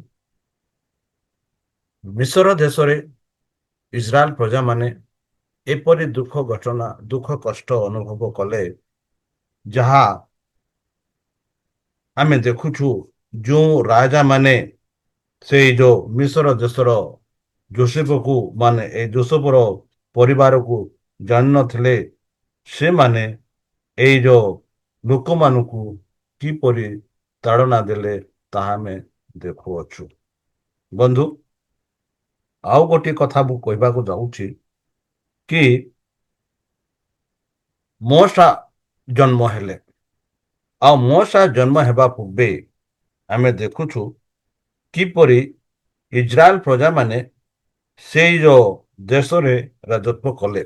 ମିଶର ଦେଶରେ ଇସ୍ରାଏଲ ପ୍ରଜାମାନେ ଏପରି ଦୁଃଖ କଷ୍ଟ ଅନୁଭବ କଲେ, ଯାହା ଆମେ ଦେଖୁଛୁ ଯେଉଁ ରାଜା ମାନେ ସେଇ ଯୋଉ ମିଶର ଦେଶର ଯୋସେଫକୁ ମାନେ ଏ ଯୋସେଫର ପରିବାରକୁ ଜାଣିନଥିଲେ, ସେମାନେ ଏଇ ଯୋଉ ଲୋକମାନଙ୍କୁ କିପରି ତାଡ଼ନା ଦେଲେ ତାହା ଆମେ ଦେଖୁଅଛୁ। ବନ୍ଧୁ, ଆଉ ଗୋଟିଏ କଥା ମୁଁ କହିବାକୁ ଯାଉଛି କି ମୋଶା ଜନ୍ମ ହେଲେ, ଆଉ ମୋଶା ଜନ୍ମ ହେବା ପୂର୍ବେ ଆମେ ଦେଖୁଛୁ କିପରି ଇସ୍ରାଏଲ ପ୍ରଜାମାନେ ସେଇ ଯୋଉ ଦେଶରେ ରାଜତ୍ୱ କଲେ।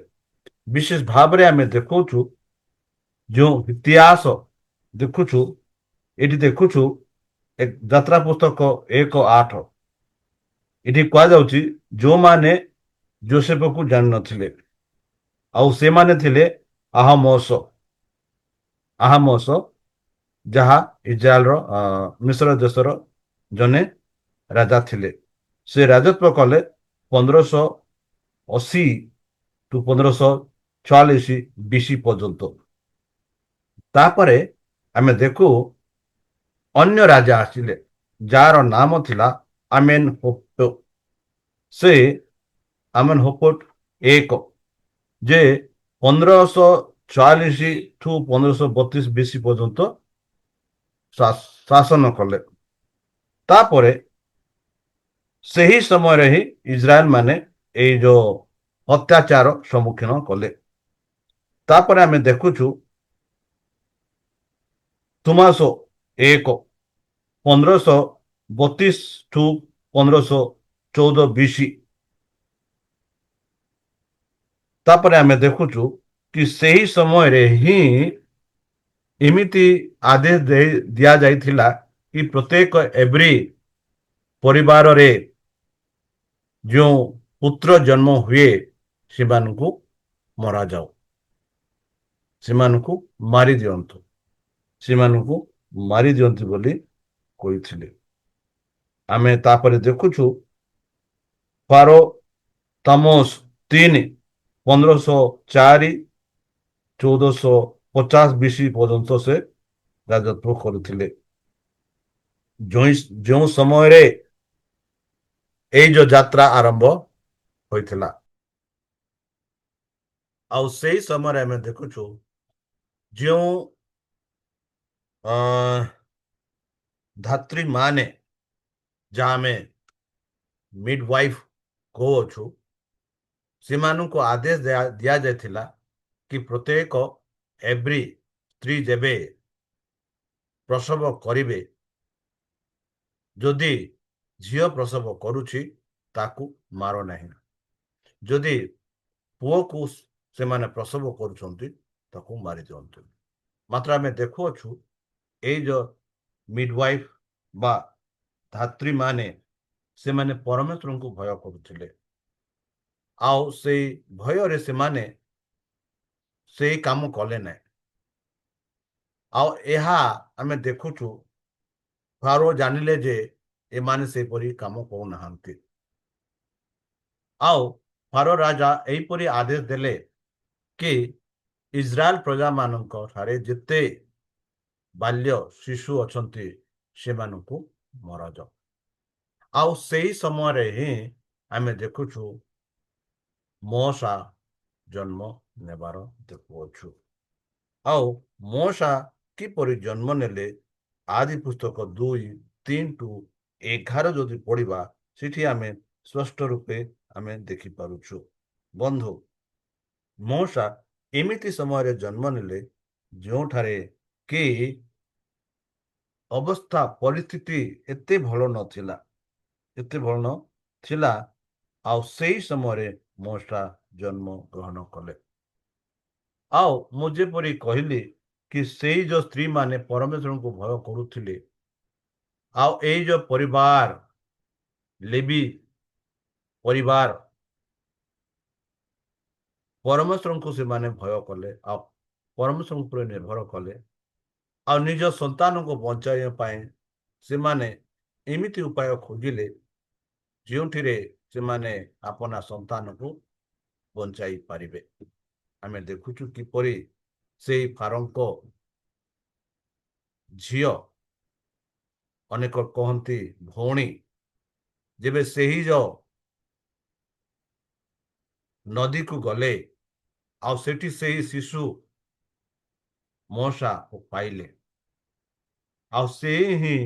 ବିଶେଷ ଭାବରେ ଆମେ ଦେଖୁଛୁ ଯେଉଁ ଇତିହାସ ଦେଖୁଛୁ, ଏଠି ଦେଖୁଛୁ ଯାତ୍ରା ପୁସ୍ତକ 1:8 ଏଠି କୁହାଯାଉଛି ଯେଉଁମାନେ ଯୋସେଫକୁ ଜାଣିନଥିଲେ, ଆଉ ସେମାନେ ଥିଲେ ଆହମୋସ, ଯାହା ଇସ୍ରାଏଲର ମିଶ୍ର ଦେଶର ଜଣେ ରାଜା ଥିଲେ। ସେ ରାଜତ୍ୱ କଲେ 1580 ଟୁ 1544 BC ପର୍ଯ୍ୟନ୍ତ। ତାପରେ ଆମେ ଦେଖୁ ଅନ୍ୟ ରାଜା ଆସିଲେ, ଯାହାର ନାମ ଥିଲା ଆମେନହୋପଟ। ସେ ଆମେନହୋପଟ 1 ଯେ 1544 ଟୁ 1532 BC ପର୍ଯ୍ୟନ୍ତ ଶାସନ କଲେ। ତାପରେ ସେହି ସମୟରେ ହିଁ ଇସ୍ରାଏଲ ମାନେ ଏଇ ଯୋଉ ଅତ୍ୟାଚାର ସମ୍ମୁଖୀନ କଲେ। ତାପରେ ଆମେ ଦେଖୁଛୁ ତୁମାସ 1 1532 ଟୁ 1514 BC। ତାପରେ ଆମେ ଦେଖୁଛୁ କି ସେହି ସମୟରେ ହିଁ ଏମିତି ଆଦେଶ ଦିଆଯାଇଥିଲା କି ପ୍ରତ୍ୟେକ ଏଭ୍ରି ପରିବାରରେ ଯେଉଁ ପୁତ୍ର ଜନ୍ମ ହୁଏ ସେମାନଙ୍କୁ ମରାଯାଉ, ସେମାନଙ୍କୁ ମାରିଦିଅନ୍ତୁ, ସେମାନଙ୍କୁ ମାରିଦିଅନ୍ତୁ ବୋଲି କହିଥିଲେ। ଆମେ ତାପରେ ଦେଖୁଛୁ ଫାରୋ ତାମୋସ 3 1504 1450 BC ପର୍ଯ୍ୟନ୍ତ ସେ ରାଜତ୍ୱ କରୁଥିଲେ। ଯେଉଁ ସମୟରେ ଏଇ ଯୋଉ ଯାତ୍ରା ଆରମ୍ଭ ହୋଇଥିଲା, ଆଉ ସେଇ ସମୟରେ ଆମେ ଦେଖୁଛୁ ଯେଉଁ ଧାତ୍ରୀ ମାନେ, ଯାହା ଆମେ ମିଡୱାଇଫ କହୁଅଛୁ, ସେମାନଙ୍କୁ ଆଦେଶ ଦିଆଯାଇଥିଲା କି ପ୍ରତ୍ୟେକ ଏଭ୍ରି ସ୍ତ୍ରୀ ଯେବେ ପ୍ରସବ କରିବେ, ଯଦି ଝିଅ ପ୍ରସବ କରୁଛି ତାକୁ ମାର ନାହିଁ, ଯଦି ପୁଅକୁ ସେମାନେ ପ୍ରସବ କରୁଛନ୍ତି ତାକୁ ମାରିଦିଅନ୍ତୁ। ମାତ୍ର ଆମେ ଦେଖୁଅଛୁ ଏଇ ଯୋଉ ମିଡୱାଇଫ ବା ଧାତ୍ରୀ ମାନେ, ସେମାନେ ପରମେଶ୍ୱରଙ୍କୁ ଭୟ କରୁଥିଲେ, ଆଉ ସେଇ ଭୟରେ ସେମାନେ ସେଇ କାମ କଲେ ନାହିଁ। ଆଉ ଏହା ଆମେ ଦେଖୁଛୁ ଫାରୋ ଜାଣିଲେ ଯେ ଏମାନେ ସେପରି କାମ କରୁନାହାନ୍ତି, ଆଉ ଫାରୋ ରାଜା ଏହିପରି ଆଦେଶ ଦେଲେ କି ଇସ୍ରାଏଲ ପ୍ରଜାମାନଙ୍କ ଠାରେ ଯେତେ ବାଲ୍ୟ ଶିଶୁ ଅଛନ୍ତି ସେମାନଙ୍କୁ ମରାଯାଉ। ଆଉ ସେହି ସମୟରେ ହିଁ ଆମେ ଦେଖୁଛୁ ମୋଶା ଜନ୍ମ ନେବାର ଦେଖୁଅଛୁ। ଆଉ ମୋଶା କିପରି ଜନ୍ମ ନେଲେ, ଆଦି ପୁସ୍ତକ 2:3 ଟୁ 11 ଯଦି ପଢିବା, ସେଠି ଆମେ ସ୍ପଷ୍ଟ ରୂପେ ଆମେ ଦେଖିପାରୁଛୁ। ବନ୍ଧୁ, ମୋଶା ଏମିତି ସମୟରେ ଜନ୍ମ ନେଲେ ଯେଉଁଠାରେ କି ଅବସ୍ଥା ପରିସ୍ଥିତି ଏତେ ଭଲ ନଥିଲା, ଆଉ ସେଇ ସମୟରେ ମୋଶା ଜନ୍ମ ଗ୍ରହଣ କଲେ। ଆଉ ମୁଁ ଯେପରି କହିଲି କି ସେଇ ଯୋଉ ସ୍ତ୍ରୀ ମାନେ ପରମେଶ୍ୱରଙ୍କୁ ଭୟ କରୁଥିଲେ, ଆଉ ଏଇ ଯୋଉ ପରିବାର ଲେବି ପରିବାର ପରମେଶ୍ୱରଙ୍କୁ ସେମାନେ ଭୟ କଲେ ଆଉ ପରମେଶ୍ୱରଙ୍କ ଉପରେ ନିର୍ଭର କଲେ ଆଉ ନିଜ ସନ୍ତାନଙ୍କୁ ବଞ୍ଚାଇବା ପାଇଁ ସେମାନେ ଏମିତି ଉପାୟ ଖୋଜିଲେ ଯେଉଁଥିରେ ସେମାନେ ଆପଣା ସନ୍ତାନକୁ ବଞ୍ଚାଇ ପାରିବେ। ଆମେ ଦେଖୁଛୁ କିପରି ସେଇ ଫାରୋଙ୍କ ଝିଅ ଅନେକ କହନ୍ତି ଭଉଣୀ ଯେବେ ସେହି ଯୋଉ ନଦୀକୁ ଗଲେ ଆଉ ସେଠି ସେହି ଶିଶୁ ମଶା ପାଇଲେ ଆଉ ସେ ହିଁ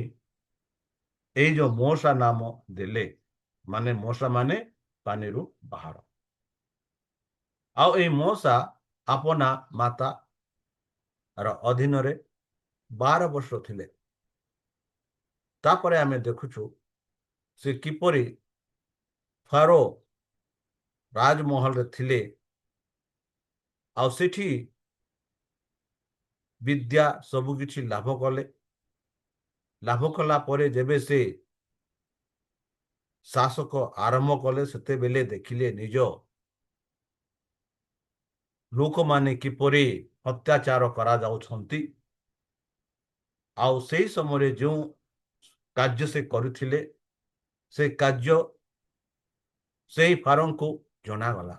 ଏଇ ଯୋଉ ମଶା ନାମ ଦେଲେ ମାନେ ମଶା ମାନେ ପାଣିରୁ ବାହାର ଆଉ ଏଇ ମଶା ଆପଣା ମାତାର ଅଧୀନରେ 12 ବର୍ଷ ଥିଲେ। ତାପରେ ଆମେ ଦେଖୁଛୁ ସେ କିପରି ଫାରୋ ରାଜମହଲରେ ଥିଲେ ଆଉ ସେଠି ବିଦ୍ୟା ସବୁ କିଛି ଲାଭ କଲେ। ଲାଭ କଲା ପରେ ଯେବେ ସେ ଶାସକ ଆରମ୍ଭ କଲେ ସେତେବେଳେ ଦେଖିଲେ ନିଜ ଲୋକମାନେ କିପରି ଅତ୍ୟାଚାର କରାଯାଉଛନ୍ତି ଆଉ ସେହି ସମୟରେ ଯେଉଁ କାର୍ଯ୍ୟ ସେ କରୁଥିଲେ ସେ କାର୍ଯ୍ୟ ସେହି ଫାରୋଙ୍କୁ ଜଣାଗଲା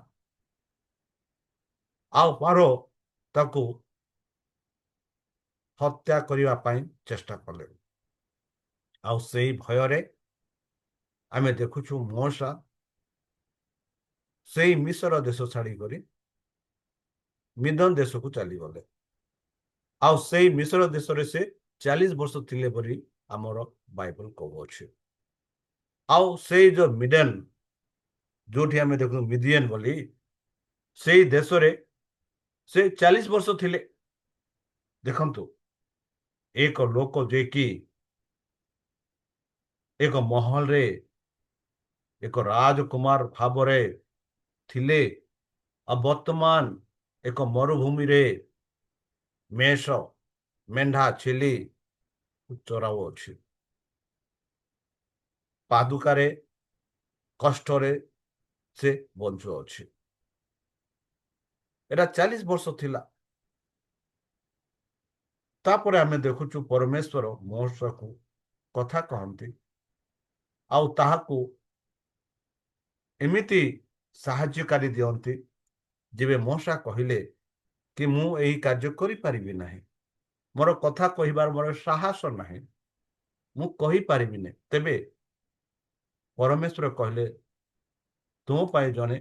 ଆଉ ଫାରୋ ତାକୁ ହତ୍ୟା କରିବା ପାଇଁ ଚେଷ୍ଟା କଲେ ଆଉ ସେହି ଭୟରେ ଆମେ ଦେଖୁଛୁ ମୂଷା ସେହି ମିଶର ଦେଶ ଛାଡ଼ିକରି ମିଦନ ଦେଶକୁ ଚାଲିଗଲେ ଆଉ ସେଇ ମିଶର ଦେଶରେ ସେ 40 ବର୍ଷ ଥିଲେ ବୋଲି ଆମର ବାଇବଲ କହୁଅଛି। ଆଉ ସେଇ ଯୋଉ ମିଡେନ ଯୋଉଠି ଆମେ ଦେଖୁ ମିଦିଏନ ବୋଲି ସେଇ ଦେଶରେ ସେ 40 ବର୍ଷ ଥିଲେ। ଦେଖନ୍ତୁ ଏକ ଲୋକ ଯେ କି ଏକ ମହଲରେ ଏକ ରାଜକୁମାର ଭାବରେ ଥିଲେ ଆଉ ବର୍ତ୍ତମାନ ଏକ ମରୁଭୂମିରେ ମେଷ ମେଣ୍ଢା ଛେଳି ଚରାଉଅଛି ପାଦୁକାରେ କଷ୍ଟରେ ସେ ବଞ୍ଚୁଅଛି। ଏଟା 40 ବର୍ଷ ଥିଲା। ତାପରେ ଆମେ ଦେଖୁଛୁ ପରମେଶ୍ୱର ମହର୍ଷକୁ କଥା କହନ୍ତି ଆଉ ତାହାକୁ ଏମିତି ସାହାଯ୍ୟକାରୀ ଦିଅନ୍ତି ଯେବେ ମଶା କହିଲେ କି ମୁଁ ଏହି କାର୍ଯ୍ୟ କରିପାରିବି ନାହିଁ, ମୋର କଥା କହିବାର ମୋର ସାହସ ନାହିଁ, ମୁଁ କହିପାରିବିନି। ତେବେ ପରମେଶ୍ୱର କହିଲେ ତୁମ ପାଇଁ ଜଣେ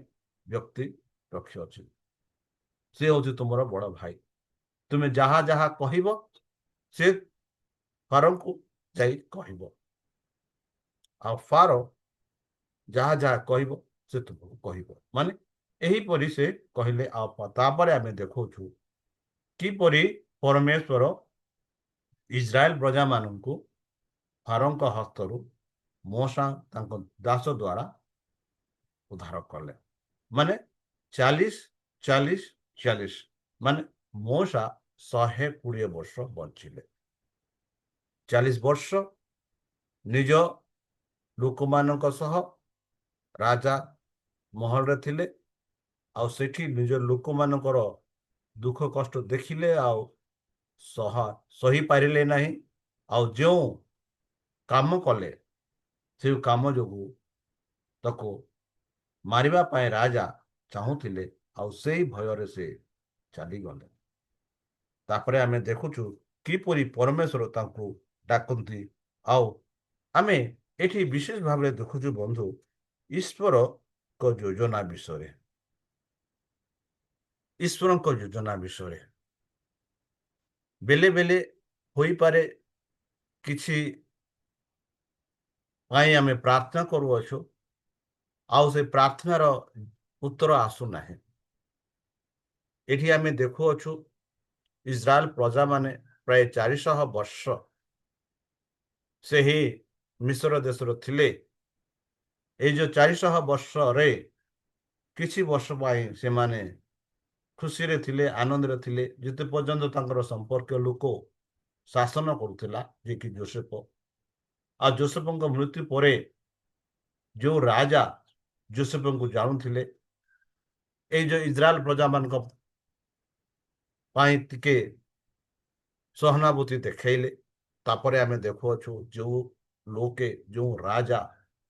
ବ୍ୟକ୍ତି ରଖିଅଛି, ସେ ହଉଛି ତୁମର ବଡ଼ ଭାଇ। ତୁମେ ଯାହା ଯାହା କହିବ ସେ ଫାରୋଙ୍କୁ ଯାଇ କହିବ ଆଉ ଫାରୋ ଯାହା ଯାହା କହିବ ସେ ତୁମକୁ କହିବ। ମାନେ ଏହିପରି ସେ କହିଲେ। ଆଉ ତାପରେ ଆମେ ଦେଖୁଛୁ କିପରି ପରମେଶ୍ୱର ଇସ୍ରାଏଲ ପ୍ରଜାମାନଙ୍କୁ ଫାରୋଙ୍କ ହସ୍ତରୁ ମୂଷା ତାଙ୍କ ଦାସ ଦ୍ୱାରା ଉଦ୍ଧାର କଲେ। ମାନେ 40 40 40 ମାନେ ମୂଷା 120 ବର୍ଷ ବଞ୍ଚିଲେ। 40 ବର୍ଷ ନିଜ ଲୋକମାନଙ୍କ ସହ ରାଜା ମହଲରେ ଥିଲେ ଆଉ ସେଠି ନିଜ ଲୋକମାନଙ୍କର ଦୁଃଖ କଷ୍ଟ ଦେଖିଲେ ଆଉ ସହିପାରିଲେ ନାହିଁ ଆଉ ଯେଉଁ କାମ କଲେ ସେ କାମ ଯୋଗୁଁ ତାକୁ ମାରିବା ପାଇଁ ରାଜା ଚାହୁଁଥିଲେ ଆଉ ସେଇ ଭୟରେ ସେ ଚାଲିଗଲେ। ତାପରେ ଆମେ ଦେଖୁଛୁ କିପରି ପରମେଶ୍ୱର ତାଙ୍କୁ ଡାକନ୍ତି ଆଉ ଆମେ ଏଠି ବିଶେଷ ଭାବରେ ଦେଖୁଛୁ ବନ୍ଧୁ ଈଶ୍ୱରଙ୍କ ଯୋଜନା ବିଷୟରେ। ଈଶ୍ୱରଙ୍କ ଯୋଜନା ବିଷୟରେ ବେଲେ ବେଲେ ହୋଇପାରେ କିଛି ପାଇଁ ଆମେ ପ୍ରାର୍ଥନା କରୁଅଛୁ ଆଉ ସେ ପ୍ରାର୍ଥନାର ଉତ୍ତର ଆସୁନାହିଁ। ଏଠି ଆମେ ଦେଖୁଅଛୁ ଇସ୍ରାଏଲ ପ୍ରଜାମାନେ ପ୍ରାୟ 400 ବର୍ଷ ସେହି ମିଶ୍ର ଦେଶରେ ଥିଲେ। ଏଇ ଯୋଉ 400 ବର୍ଷରେ କିଛି ବର୍ଷ ପାଇଁ ସେମାନେ ଖୁସିରେ ଥିଲେ, ଆନନ୍ଦରେ ଥିଲେ, ଯେତେ ପର୍ଯ୍ୟନ୍ତ ତାଙ୍କର ସମ୍ପର୍କୀୟ ଲୋକ ଶାସନ କରୁଥିଲା ଯେ କି ଜୋସେଫ। ଆଉ ଯୋସେଫଙ୍କ ମୃତ୍ୟୁ ପରେ ଯେଉଁ ରାଜା ଯୋସେଫଙ୍କୁ ଜାଣୁଥିଲେ, ଏଇ ଯୋଉ ଇସ୍ରାଏଲ ପ୍ରଜାମାନଙ୍କ ପାଇଁ ଟିକେ ସହାନୁଭୂତି ଦେଖେଇଲେ। ତାପରେ ଆମେ ଦେଖୁଅଛୁ ଯେଉଁ ଲୋକେ ଯେଉଁ ରାଜା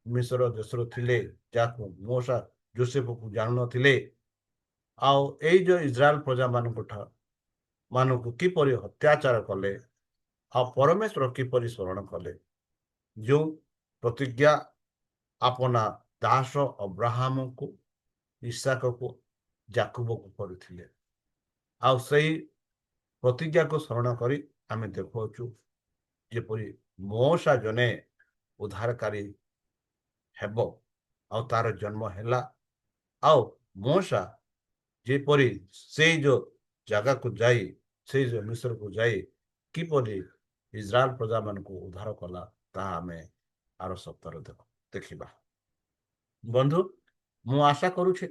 ମିଶ୍ର ଦେଶର ଥିଲେ, ଯାହାକୁ ମୋଶା ଯୋସେଫକୁ ଜାଣୁନଥିଲେ, ଆଉ ଏଇ ଯୋଉ ଇସ୍ରାଏଲ ମାନଙ୍କୁ କିପରି ଅତ୍ୟାଚାର କଲେ, ଆଉ ପରମେଶ୍ୱର କିପରି ସ୍ମରଣ କଲେ, ଯେଉଁ ପ୍ରତିଜ୍ଞା ଆପଣା ଦାସ ଅବ୍ରାହ୍ମକୁ, ଇସାକକୁ, ଯାକୁବକୁ କରିଥିଲେ, ଆଉ ସେଇ ପ୍ରତିଜ୍ଞାକୁ ସ୍ମରଣ କରି ଆମେ ଦେଖୁଅଛୁ ଯେପରି ମୋଶା ଜଣେ ଉଦ୍ଧାରକାରୀ ହେବ, ଆଉ ତାର ଜନ୍ମ ହେଲା। ଆଉ ମୋଶା ଯେପରି ସେଇ ଯୋଉ ଜାଗାକୁ ଯାଇ, ସେଇ ଯୋଉ ମିଶ୍ରକୁ ଯାଇ କିପରି ଇସ୍ରାଏଲ ପ୍ରଜାମାନଙ୍କୁ ଉଦ୍ଧାର କଲା, ତାହା ଆମେ ଆର ସପ୍ତାହରେ ଦେଖିବା। ବନ୍ଧୁ, ମୁଁ ଆଶା କରୁଛି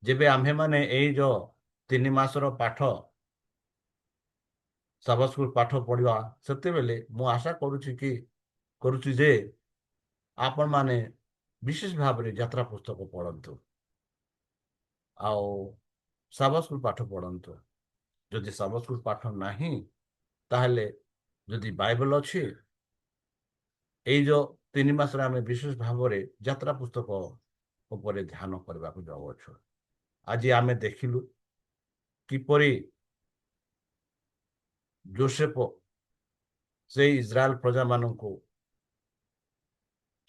ଯେବେ ଆମ୍ଭେମାନେ ଏଇ ଯୋଉ 3 ମାସର ସାବାତ ସ୍କୁଲ ପାଠ ପଢିବା, ସେତେବେଳେ ମୁଁ ଆଶା କରୁଛି ଯେ ଆପଣମାନେ ବିଶେଷ ଭାବରେ ଯାତ୍ରା ପୁସ୍ତକ ପଢ଼ନ୍ତୁ ଆଉ ସାବାତ ସ୍କୁଲ ପାଠ ପଢ଼ନ୍ତୁ। ଯଦି ସାବାତ ସ୍କୁଲ ପାଠ ନାହିଁ, ତାହେଲେ ଯଦି ବାଇବଲ ଅଛି, ଏଇ ଯୋଉ 3 ମାସରେ ଆମେ ବିଶେଷ ଭାବରେ ଯାତ୍ରା ପୁସ୍ତକ ଉପରେ ଧ୍ୟାନ କରିବାକୁ ଯାଉଅଛୁ। ଆଜି ଆମେ ଦେଖିଲୁ କିପରି ଯୋସେଫ ସେଇ ଇସ୍ରାଏଲ ପ୍ରଜାମାନଙ୍କୁ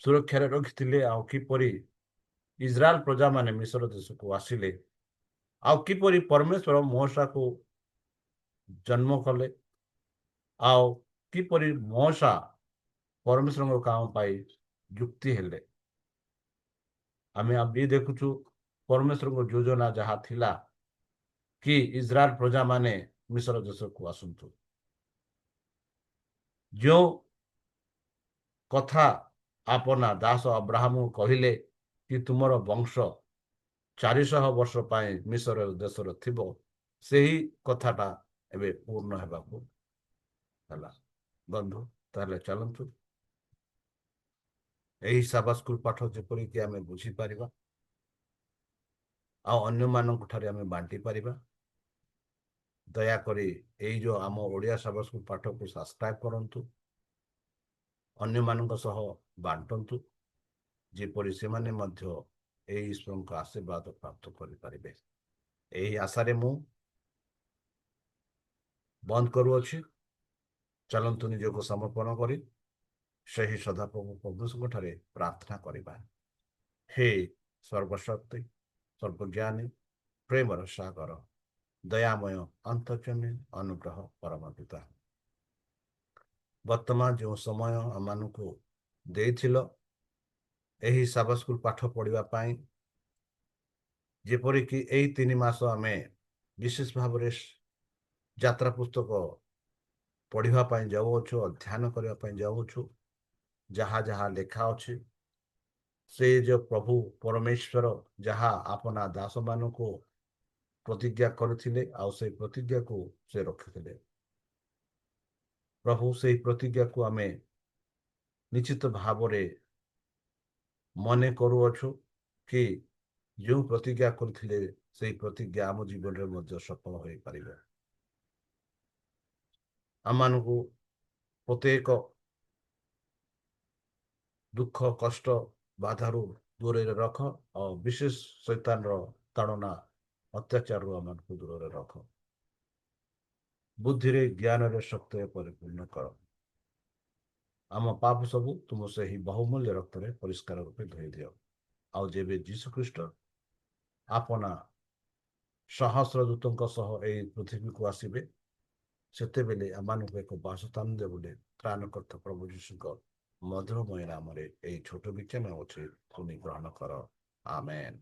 ସୁରକ୍ଷାରେ ରଖିଥିଲେ, ଆଉ କିପରି ଇସ୍ରାଏଲ ପ୍ରଜାମାନେ ମିଶ୍ର ଦେଶକୁ ଆସିଲେ, ଆଉ କିପରି ପରମେଶ୍ୱର ମୋଶାକୁ ଜନ୍ମ କଲେ, ଆଉ କିପରି ମୋଶା ପରମେଶ୍ୱରଙ୍କ କାମ ପାଇଁ ଯୁକ୍ତି ହେଲେ। ଆମେ ବି ଦେଖୁଛୁ ପରମେଶ୍ୱରଙ୍କ ଯୋଜନା ଯାହା ଥିଲା କି ଇସ୍ରାଏଲ ପ୍ରଜାମାନେ ମିଶ୍ର ଦେଶକୁ ଆସନ୍ତୁ। ଯେଉଁ କଥା ଆପଣା ଦାସ ଅବ୍ରାହ୍ମକୁ କହିଲେ କି ତୁମର ବଂଶ 400 ବର୍ଷ ପାଇଁ ମିଶ୍ର ଦେଶରେ ଥିବ, ସେହି କଥାଟା ଏବେ ପୂର୍ଣ୍ଣ ହେବାକୁ ହେଲା। ବନ୍ଧୁ, ତାହେଲେ ଚାଲନ୍ତୁ ଏହି ସାବାତ ସ୍କୁଲ ପାଠ ଯେପରିକି ଆମେ ବୁଝିପାରିବା ଆଉ ଅନ୍ୟମାନଙ୍କ ଠାରେ ଆମେ ବାଣ୍ଟି ପାରିବା। ଦୟାକରି ଏଇ ଯୋଉ ଆମ ଓଡ଼ିଆ ସାବାତ ସ୍କୁଲ ପାଠକୁ ସବସ୍କ୍ରାଇବ କରନ୍ତୁ, ଅନ୍ୟମାନଙ୍କ ସହ ବାଣ୍ଟନ୍ତୁ, ଯେପରି ସେମାନେ ମଧ୍ୟ ଏହି ଈଶ୍ୱରଙ୍କ ଆଶୀର୍ବାଦ ପ୍ରାପ୍ତ କରିପାରିବେ। ଏହି ଆଶାରେ ମୁଁ ବନ୍ଦ କରୁଅଛି। ଚାଲନ୍ତୁ ନିଜକୁ ସମର୍ପଣ କରି ସେହି ସଦାପ୍ରଭୁ ପ୍ରଭୁଙ୍କ ଠାରେ ପ୍ରାର୍ଥନା କରିବା। ହେ ସର୍ବଶକ୍ତି, ସର୍ବଜ୍ଞାନୀ, ପ୍ରେମର ସାଗର, ଦୟାମୟ, ଅନ୍ତର୍ଯ୍ୟାମୀ, ଅନୁଗ୍ରହ ପରମ ପିତା, ବର୍ତ୍ତମାନ ଯେଉଁ ସମୟ ଆମମାନଙ୍କୁ ଦେଇଥିଲ ଏହି ସାବାତ ସ୍କୁଲ ପାଠ ପଢିବା ପାଇଁ, ଯେପରିକି ଏଇ 3 ମାସ ଆମେ ବିଶେଷ ଭାବରେ ଯାତ୍ରା ପୁସ୍ତକ ପଢିବା ପାଇଁ ଯାଉଅଛୁ, ଅଧ୍ୟୟନ କରିବା ପାଇଁ ଯାଉଅଛୁ, ଯାହା ଯାହା ଲେଖା ଅଛି, ସେ ଯୋଉ ପ୍ରଭୁ ପରମେଶ୍ୱର ଯାହା ଆପଣା ଦାସମାନଙ୍କୁ ପ୍ରତିଜ୍ଞା କରିଥିଲେ, ଆଉ ସେଇ ପ୍ରତିଜ୍ଞାକୁ ସେ ରଖିଥିଲେ। ପ୍ରଭୁ ସେଇ ପ୍ରତିଜ୍ଞାକୁ ଆମେ ନିଶ୍ଚିତ ଭାବରେ ମନେ କରୁଅଛୁ କି ଯେଉଁ ପ୍ରତିଜ୍ଞା କରିଥିଲେ ସେଇ ପ୍ରତିଜ୍ଞା ଆମ ଜୀବନରେ ମଧ୍ୟ ସଫଳ ହୋଇପାରିବ। ଆମମାନଙ୍କୁ ପ୍ରତ୍ୟେକ ଦୁଃଖ, କଷ୍ଟ, ବାଧାରୁ ଦୂରରେ ରଖ, ଆଉ ବିଶେଷ ଶୈତାନର ତାଡ଼ନା, ଅତ୍ୟାଚାରରୁ ଆମମାନଙ୍କୁ ଦୂରରେ ରଖ। ବୁଦ୍ଧିରେ, ଜ୍ଞାନରେ, ଶକ୍ତିରେ ପରିପୂର୍ଣ୍ଣ କର। ଆମ ପାପ ସବୁ ତୁମ ସେହି ବହୁମୂଲ୍ୟ ରକ୍ତରେ ପରିଷ୍କାର ରୂପେ ଧୋଇ ଦିଅ। ଆଉ ଯେବେ ଯୀଶୁଖ୍ରୀଷ୍ଟ ଆପଣା ସହସ୍ର ଦୂତଙ୍କ ସହ ଏହି ପୃଥିବୀକୁ ଆସିବେ, ସେତେବେଳେ ଆମମାନଙ୍କୁ ଏକ ବାସସ୍ଥାନ ଦେବ ବୋଲି ତ୍ରାଣକର୍ତ୍ତା ପ୍ରଭୁ ଯୀଶୁଙ୍କ ମଧୁରମୟ ନାମରେ ଏହି ଛୋଟ ବିଜ୍ଞାନ ଅଛି, ତୁମେ ଗ୍ରହଣ କର। ଆମେନ୍।